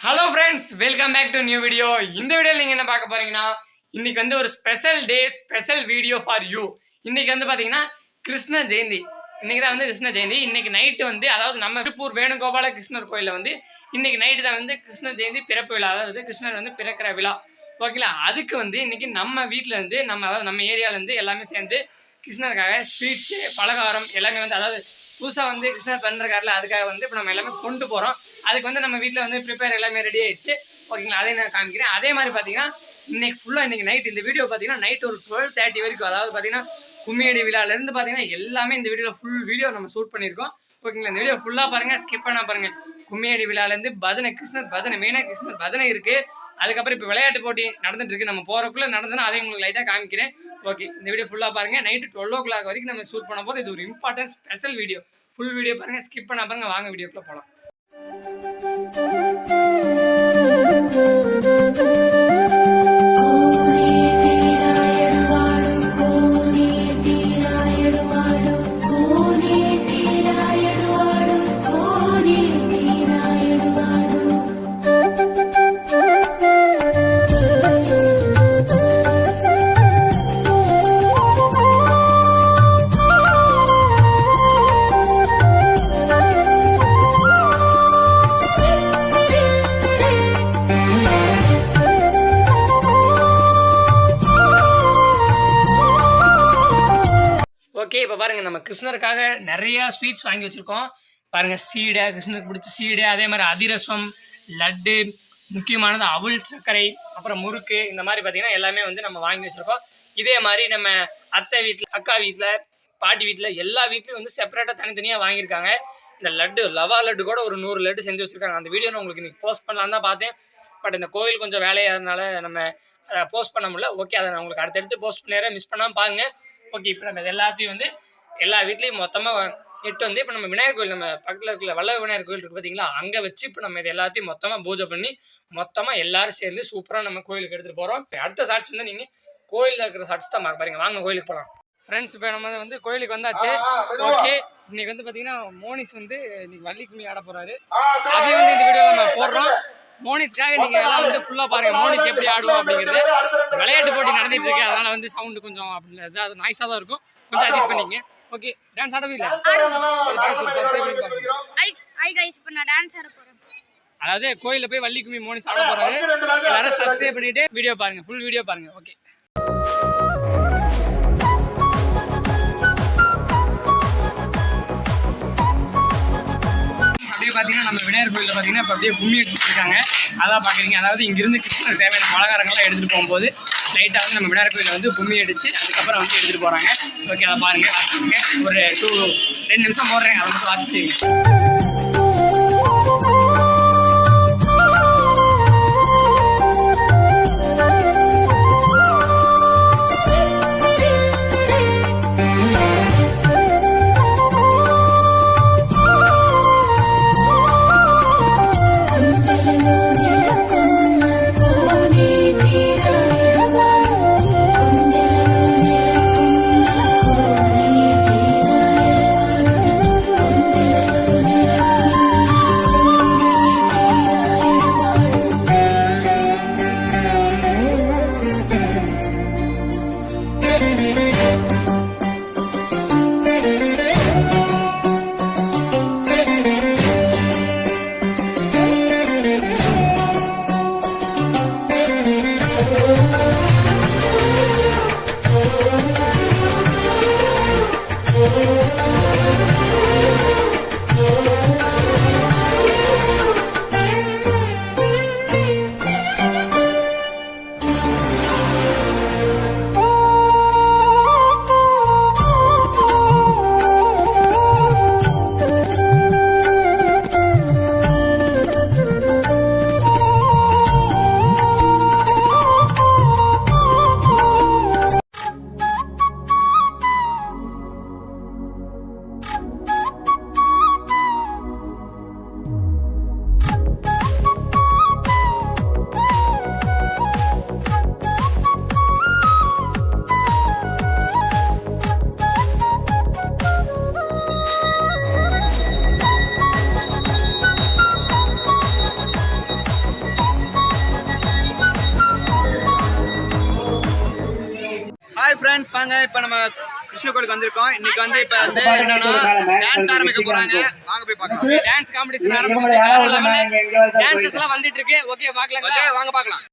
Hello friends, welcome back to new video. இந்த வீடியோவில் நீங்கள் என்ன பார்க்க போறீங்கன்னா, இன்னைக்கு வந்து ஒரு special day, special video for you. இன்னைக்கு வந்து பார்த்தீங்கன்னா கிருஷ்ண ஜெயந்தி. இன்னைக்கு தான் வந்து கிருஷ்ண ஜெயந்தி. இன்னைக்கு நைட்டு வந்து, அதாவது நம்ம திருப்பூர் வேணுகோபால கிருஷ்ணர் கோயிலில் வந்து இன்னைக்கு நைட்டு தான் வந்து கிருஷ்ண ஜெயந்தி பிறப்பு விழா, அதாவது கிருஷ்ணர் வந்து பிறக்கிற விழா. ஓகேங்களா? அதுக்கு வந்து இன்னைக்கு நம்ம வீட்டில் இருந்து அதாவது நம்ம ஏரியாவிலேருந்து எல்லாமே சேர்ந்து கிருஷ்ணருக்காக ஸ்வீட்ஸு, பலகாரம் எல்லாமே வந்து, அதாவது புதுசாக வந்து கிருஷ்ணர் பண்ணுறக்காரில் அதுக்காக வந்து இப்போ நம்ம எல்லாமே கொண்டு போகிறோம். அதுக்கு வந்து நம்ம வீட்டில் வந்து ப்ரிப்பேர் எல்லாமே ரெடி ஆகிடுச்சு. ஓகேங்களா? அதே நான் காமிக்கிறேன். அதே மாதிரி பார்த்தீங்கன்னா இன்னைக்கு நைட் இந்த வீடியோ பார்த்தீங்கன்னா நைட் ஒரு 12:30 வரைக்கும், அதாவது பார்த்தீங்கன்னா கும்மியடி விழாலேருந்து பார்த்தீங்கன்னா எல்லாமே இந்த வீடியோவில் ஃபுல் வீடியோ நம்ம ஷூட் பண்ணியிருக்கோம். ஓகேங்களா? இந்த வீடியோ ஃபுல்லாக பாருங்கள், ஸ்கிப் பண்ண பாருங்கள். கும்மியடி விழாலேருந்து பஜனை, கிருஷ்ணர் பஜனை, மெயினாக கிருஷ்ணர் பஜனை இருக்குது. அதுக்கப்புறம் இப்போ விளையாட்டு போட்டி நடந்துட்டு இருக்கு. நம்ம போகிறக்குள்ளே நடந்ததுன்னா அதை உங்களுக்கு லைட்டாக காமிக்கிறேன். ஓகே, இந்த வீடியோ ஃபுல்லாக பாருங்கள். நைட்டு 12 o'clock வரைக்கும் நம்ம ஷூட் பண்ண போது இது ஒரு important special video. Full video பாருங்கள், ஸ்கிப் பண்ண பாருங்கள். வாங்க வீடியோக்குள்ளே போகலாம். ஓகே, இப்போ பாருங்கள், நம்ம கிருஷ்ணருக்காக நிறையா ஸ்வீட்ஸ் வாங்கி வச்சுருக்கோம். பாருங்கள், சீடை, கிருஷ்ணருக்கு பிடிச்ச சீடை, அதே மாதிரி அதிரசம், லட்டு, முக்கியமானது அவல் சர்க்கரை, அப்புறம் முறுக்கு, இந்த மாதிரி பார்த்திங்கன்னா எல்லாமே வந்து நம்ம வாங்கி வச்சுருக்கோம். இதே மாதிரி நம்ம அத்தை வீட்டில், அக்கா வீட்டில், பாட்டி வீட்டில் எல்லா வீட்லையும் வந்து செப்பரேட்டாக தனித்தனியாக வாங்கியிருக்காங்க. இந்த லட்டு, லவா லட்டு கூட ஒரு 100 லட்டு செஞ்சு வச்சுருக்காங்க. அந்த வீடியோ நான் உங்களுக்கு இன்றைக்கி போஸ்ட் பண்ணலான்னு தான் பார்த்தேன். பட் இந்த கோவில் கொஞ்சம் வேலையாகிறதுனால நம்ம அதை போஸ்ட் பண்ண முடியல. ஓகே, அதை நான் உங்களுக்கு அடுத்தடுத்து போஸ்ட் பண்ணிடுறேன், மிஸ் பண்ணாமல் பாருங்கள். ஓகே, இப்போ நம்ம எல்லாத்தையும் வந்து எல்லா வீட்லேயும் மொத்தமாக எட்டு வந்து இப்போ நம்ம விநாயகர் கோயில், நம்ம பக்கத்தில் இருக்கிற வல்ல விநாயகர் கோயில் இருக்குது பார்த்தீங்களா, அங்கே வச்சு இப்போ நம்ம இது எல்லாத்தையும் மொத்தமாக பூஜை பண்ணி மொத்தமாக எல்லோரும் சேர்ந்து சூப்பராக நம்ம கோயிலுக்கு எடுத்துகிட்டு போகிறோம். அடுத்த ஷார்ட்ஸ் வந்து நீங்கள் கோயிலில் இருக்கிற ஷார்ட்ஸ் தான் பார்க்க பாருங்க. வாங்க கோயிலுக்கு போகலாம். ஃப்ரெண்ட்ஸ், இப்போ நம்ம வந்து கோயிலுக்கு வந்தாச்சு. ஓகே, இன்னைக்கு வந்து பார்த்தீங்கன்னா மோனிஸ் வந்து இன்னைக்கு வள்ளி கும்மி ஆட போகிறாரு. அதையும் வந்து இந்த வீடியோவில் நம்ம போடுறோம். மோனிஸ்க்காக நீங்கள் எல்லாம் வந்து ஃபுல்லாக பாருங்கள், மோனிஸ் எப்படி ஆடுவோம் அப்படிங்கிறது. விளையாட்டு போட்டி நடந்துட்டு இருக்கு, அதனால் வந்து சவுண்டு கொஞ்சம் அப்படி அது நாய்ஸாக தான் இருக்கும், கொஞ்சம் அட்ஜஸ்ட் பண்ணிக்கங்க. ஓகே, டான்ஸ் ஆடவே இல்லை. அதாவது கோயிலில் போய் வள்ளி கும்மி மோனிஸ் ஆட போகிறாரு. எல்லாரும் சப்ஸ்கிரைப் பண்ணிவிட்டு வீடியோ பாருங்கள், ஃபுல் வீடியோ பாருங்கள். ஓகே, பார்த்தீங்கன்னா நம்ம விநாயகர் கோயிலில் பார்த்தீங்கன்னா இப்போ அப்படியே கும்மி எடுத்துட்டு இருக்காங்க. அதான் பார்க்குறீங்க. அதாவது இங்கிருந்து கிருஷ்ணருக்கு தேவையான பலகாரங்கள்லாம் எடுத்துகிட்டு போகும்போது லைட்டாக வந்து நம்ம விநாயகர் கோயிலில் வந்து கும்மி அடித்து அதுக்கப்புறம் வந்து எடுத்துகிட்டு போகிறாங்க. ஓகே, அதை பாருங்கள், வாட்ச் ஒரு 2 நிமிஷம் போடுறேன், அதை மட்டும் வாட்ச் பண்ணுங்க. ஃப்ரெண்ட்ஸ் வாங்க இப்போ நம்ம கிருஷ்ண கோயிலுக்கு வந்திருக்கோம். இன்னைக்கு வந்து இப்போ வந்து என்னன்னா டான்ஸ் ஆரம்பிக்க போறாங்க. வாங்க போய் பார்க்கலாம். டான்ஸ் காம்படிஷன் ஆரம்பிச்சு டான்சஸ் எல்லாம் வந்துட்டு இருக்கு. ஓகே பார்க்கலாங்களா? ஓகே வாங்க பார்க்கலாம்.